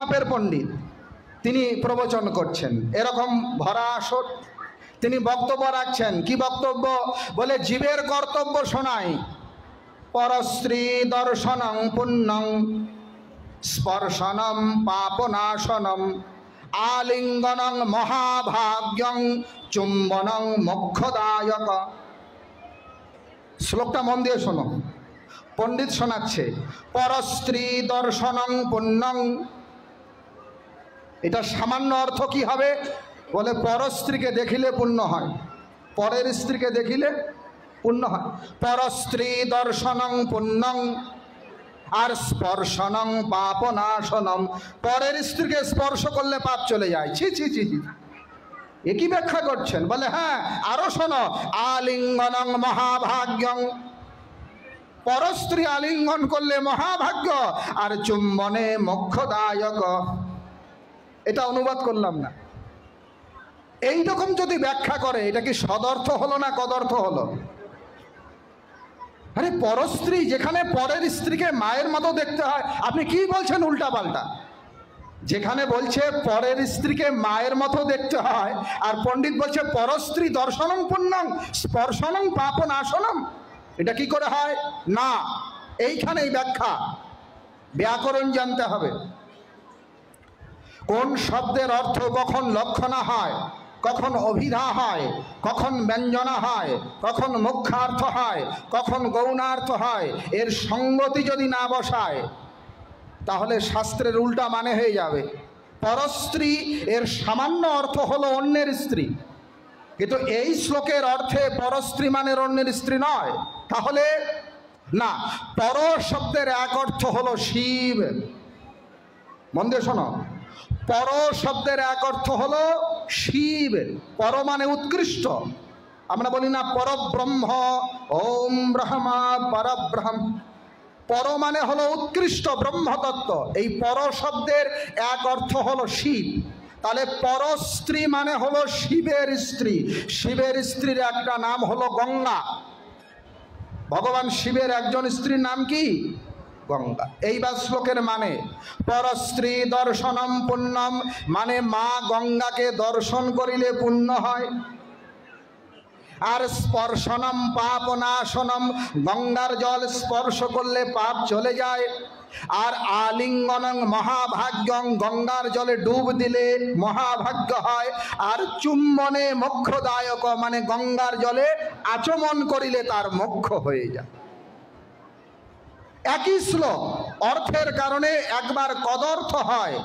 বাপের পণ্ডিত তিনি প্রবচন করছেন, এরকম ভরা আসর তিনি বক্তব্য রাখছেন। কি বক্তব্য? বলে জীবের কর্তব্য শোনায়। পরস্ত্রী দর্শনং পুণ্যং স্পর্শনম পাপনাশনম আলিঙ্গনং মহাভাগ্যং চুম্বনং মোক্ষদায়ক। শ্লোকটা মন দিয়ে শোনো, পণ্ডিত শোনাচ্ছে। পরস্ত্রী দর্শনং পুণ্যং, এটা সামান্য অর্থ কি হবে? বলে পরস্ত্রীকে দেখিলে পুণ্য হয়, পরের স্ত্রীকে দেখিলে পুণ্য হয়। পরস্ত্রী দর্শনং পুণ্যং আর স্পর্শনং পাপনাশনম, পরের স্ত্রীকে স্পর্শ করলে পাপ চলে যায়। ছি ছি ছি ছি, এ কি ব্যাখ্যা করছেন? বলে হ্যাঁ, আরো শোনো। আলিঙ্গনং মহাভাগ্যং, পরস্ত্রী আলিঙ্গন করলে মহাভাগ্য, আর চুম্বনে মোক্ষদায়ক। এটা অনুবাদ করলাম না। এইরকম যদি ব্যাখ্যা করে, এটা কি সদর্থ হলো না কদর্থ হলো? আরে পরস্ত্রী, যেখানে পরের স্ত্রীকে মায়ের মতো দেখতে হয়, আপনি কি বলছেন উল্টা পাল্টা? যেখানে বলছে পরের স্ত্রীকে মায়ের মতো দেখতে হয়, আর পণ্ডিত বলছে পরস্ত্রী দর্শনং পুণ্যং স্পর্শনং পাপনাশনম, এটা কি করে হয়? না, এইখানেই ব্যাখ্যা, ব্যাকরণ জানতে হবে। কোন শব্দের অর্থ কখন লক্ষণা হয়, কখন অভিধা হয়, কখন ব্যঞ্জনা হয়, কখন মুখ্যার্থ হয়, কখন গৌণার্থ হয়, এর সঙ্গতি যদি না বসায় তাহলে শাস্ত্রের উল্টা মানে হয়ে যাবে। পরস্ত্রী এর সামান্য অর্থ হলো অন্যের স্ত্রী, কিন্তু এই শ্লোকের অর্থে পরস্ত্রী মানে অন্যের স্ত্রী নয়। তাহলে না, পর শব্দের এক অর্থ হলো শিব। মন দিয়ে শোনো, পর শব্দের এক অর্থ হলো শিব। পর মানে উৎকৃষ্ট। আমরা বলি না পরব্রহ্ম, ওম ব্রহ্মা পরব্রহ্ম। পর মানে হলো উৎকৃষ্ট ব্রহ্মতত্ত্ব। এই পর শব্দের এক অর্থ হলো শিব। তাহলে পরস্ত্রী মানে হলো শিবের স্ত্রী। শিবের স্ত্রীর একটা নাম হলো গঙ্গা। ভগবান শিবের একজন স্ত্রীর নাম কি? গঙ্গা। এইবার শ্লোকের মানে, পরস্ত্রী দর্শনম পুণ্যম, মানে মা গঙ্গাকে দর্শন করিলে পুণ্য হয়। আর স্পর্শনম পাপনাশনম, গঙ্গার জল স্পর্শ করলে পাপ চলে যায়। আর আলিঙ্গনং মহাভাগ্যং, গঙ্গার জলে ডুব দিলে মহাভাগ্য হয়। আর চুম্বনে মোক্ষদায়ক, মানে গঙ্গার জলে আচমন করিলে তার মোক্ষ হয়ে যায়। একই শ্লোক, অর্থের কারণে একবার কদর্থ হয়।